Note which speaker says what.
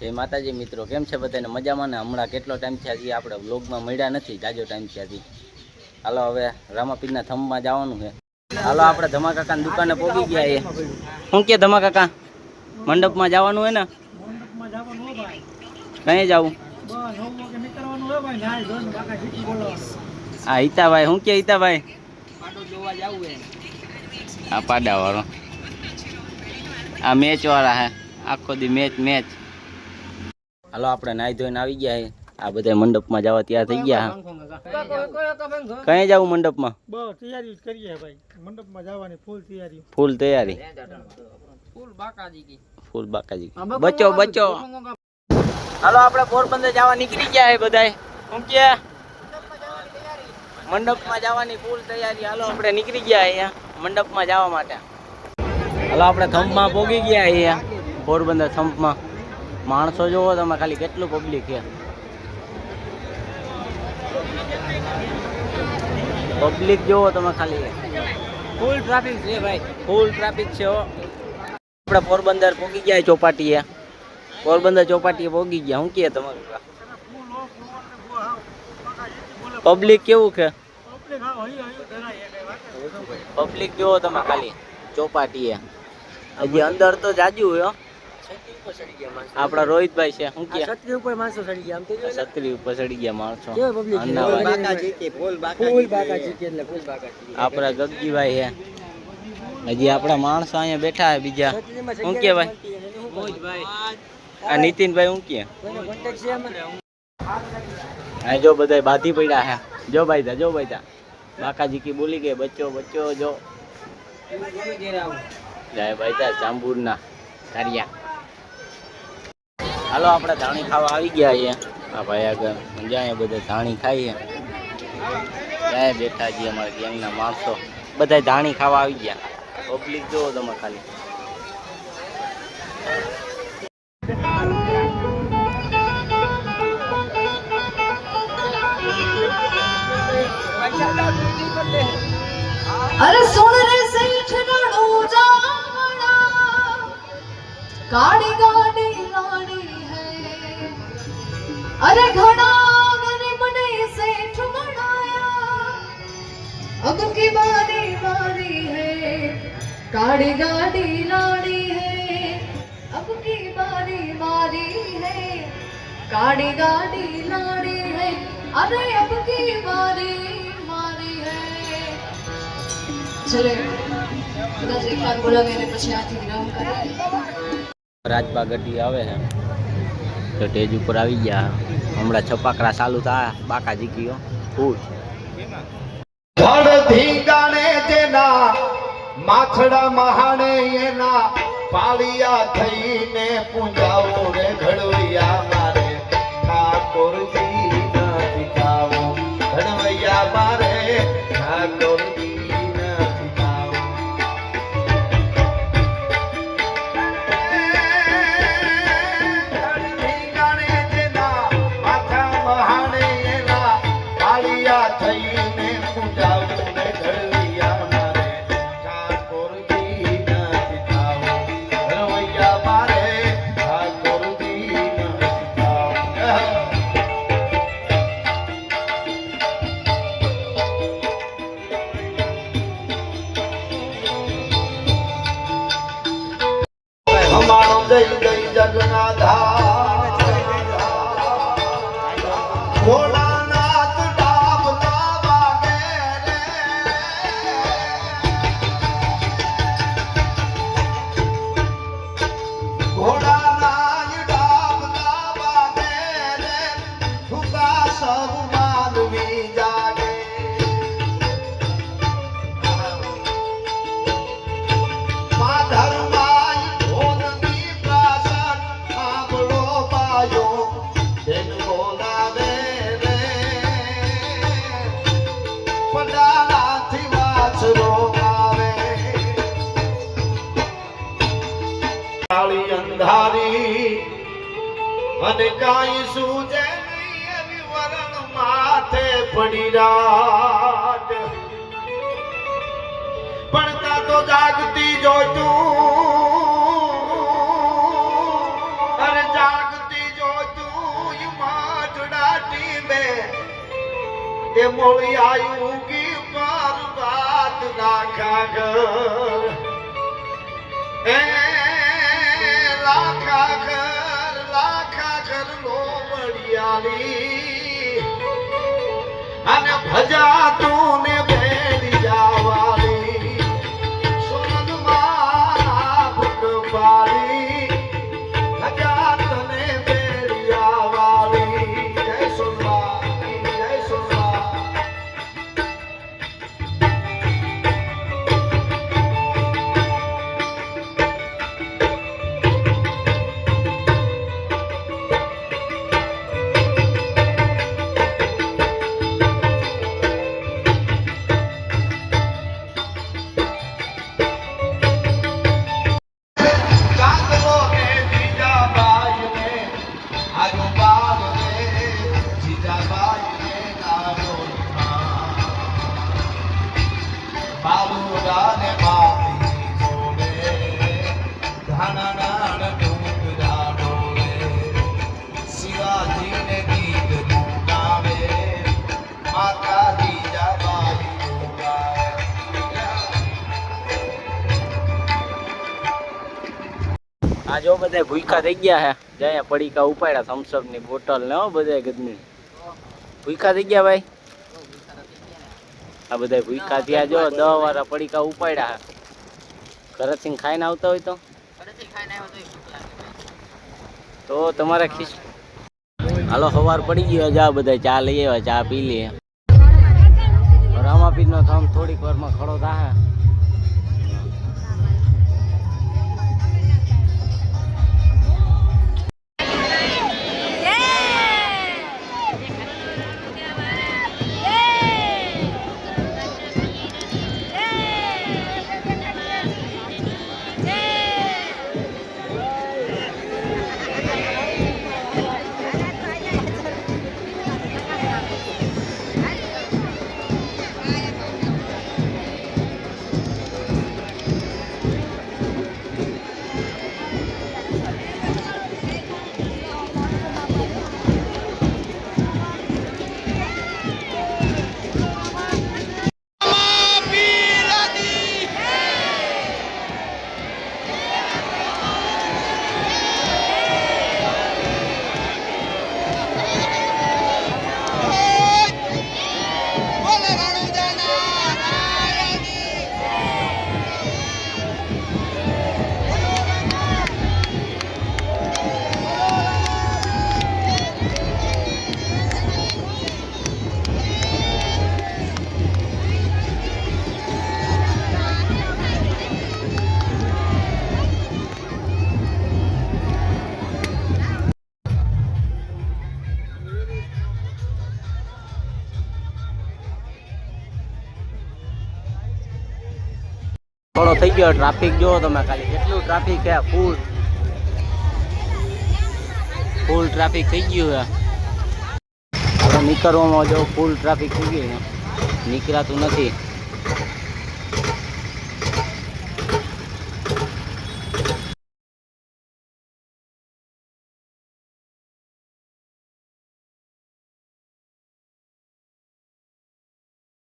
Speaker 1: જય માતાજી મિત્રો, કેમ છે બધાને? મજામાં ને? હમણાં કેટલો ટાઈમ થયા હજી આપણે વ્લોગમાં મળ્યા નથી, જાજો ટાઈમ થયા હજી. હાલો હવે રામાપીરના થંભમાં જવાનું છે. હાલો આપણે ધમાકાકાની દુકાને પહોંચી ગયા છે. શું કે ધમાકાકા, મંડપમાં જવાનું હોય ને? કઈ જવું? હા હિતાભાઈ, શું કે હિતાભાઈ? આ પાડા વાળો, આ મેચ વાળા હે, આખો દી મેચ મેચ. હાલો આપણે નાઈ ધોઈને આવી ગયા છે. આ બધા મંડપમાં જવા તૈયાર થઈ ગયા. કઈ જવું મંડપમાં?
Speaker 2: તૈયારી કરીએ ભાઈ, મંડપમાં જવાની ફૂલ તૈયારી.
Speaker 1: ફૂલ તૈયારી, ફૂલ બાકાજી. બચો બચો. હાલો આપણે પોરબંદર જવા નીકળી ગયા છે બધા. શું કે મંડપમાં જવાની ફૂલ તૈયારી. હાલો આપણે નીકળી ગયા અહીંયા મંડપમાં જવા માટે. હાલો આપણે થંભમાં પહોંચી ગયા અહીંયા પોરબંદર થંભમાં. માણસો જોવો તમે ખાલી, કેટલું પબ્લિક છે. પબ્લિક જોવો તમે ખાલી, ફૂલ ટ્રાફિક છે ભાઈ, ફૂલ ટ્રાફિક છે. આપણે પોરબંદર પહોંચી ગયા ચોપાટીએ. પોરબંદર ચોપાટીએ પહોંચી ગયા. શું કહે તમારું? પબ્લિક કેવું છે? પબ્લિક જોવો તમે ખાલી ચોપાટીએ. હજી અંદર તો જાજુ હોય. આપડા રોહિતભાઈ છે. શું કે છત્રી ઉપર માણસો ચડી ગયા? છત્રી ઉપર ચડી ગયા માણસો. આપડા ગગજીભાઈ છે. હજી આપડા માણસો અહીંયા બેઠા છે બીજા. શું કે ભાઈ? આ નીતિનભાઈ શું કે? હા જો બધા બાધી પડ્યા છે. જો ભાઈ તા, જો ભાઈ તા. બાકાજી કી બોલી ગઈ બચ્ચો બચ્ચો. જો જય ભાઈ તા ચાંબુરના કારિયા. હાલો આપણે ધાણી ખાવા આવી ગયા છીએ. આ ભાઈ આગળ જાય બધા ધાણી ખાઈએ. ત્યાં બેઠા છીએ અમારા ગેંગના માણસો બધા ધાણી ખાવા આવી ગયા. પબ્લિક જોવો તમે ખાલી.
Speaker 3: अरे सुन रे सेठ नड़ू जावड़ा काड़ी गाड़ी लाड़ी है अरे घड़ा गरीब ने सेठ बनाया अब की बारी बारी है काड़ी गाड़ी लाड़ी है अब की बारी बारी है काड़ी गाड़ी लाड़ी है अरे अब की बारी
Speaker 1: રાજબા ગઢી આવે છે તો સ્ટેજ ઉપર આવી ગયા. હમણાં છપાકડા ચાલુ થાય. બાકાજી ગયો ફૂલ
Speaker 4: ધીંગાણે તેના માથડા મહાણે એના પાળિયા થઈને પૂંજાવો રે ઘડવૈયા મારે ઠાકોરજી નથી ખાવો. ઘડવૈયા મારે ઠાકોરજી જય જય જગન્નાથ ભોળાનાથ ડાબલા વાગે રે ભોળાનાથ ડાબલા વાગે રે ઠુકા સૌ માનવી જાગે માધર અંધારી અને કાઈ સૂજે નહીં એવી વરણ માથે પડી રાત પણ તા તો જાગતી જોતું અરે જાગતી એ મોળી આયુ કી પર્વત નાખા ઘર એ લાખા ઘર નો મળિયાળી અને ભજા તું ને બેડી જાવાળી સોનમાં ભૂકવાળી ભજા તને બેડી આવાળી જય સોનવાળી જય સોનવાળી કાગલો ને જીજાબાઈ ને આજો બાગ ને જીજાબાઈ ને નાનો બાલુડા ને બાપી જોડે ધાના નાણ ડુંગરા ડોળે શિવાજી ને ગીત ગાવે માતા જીજાબાઈ ગાવે
Speaker 1: આ જો બધા ભૂખા થઈ ગયા હે જાય પડીકા ઉપાડ્યા થમ્સઅપ ની બોટલ ને હો બધા ગદની ભૂખા થઈ ગયા ભાઈ આ બધા ભૂખા થયા જો 10 વાળા પડીકા ઉપાડ્યા હે ઘરેથી ખાઈને આવતા હોય તો તમારે ખીસ હાલો સવાર પડી ગયો જા બધા ચા લઈ આવ્યા ચા પી લઈએ રામાપીર નો થમ થોડીક વારમાં ખડો થાય થોડો થઈ ગયો ટ્રાફિક જો તમે ખાલી કેટલું ટ્રાફિક છે ફૂલ ટ્રાફિક થઈ ગયું છે હવે નીકળવામાં જો ફૂલ ટ્રાફિક થઈ ગયું નીકળાતું નથી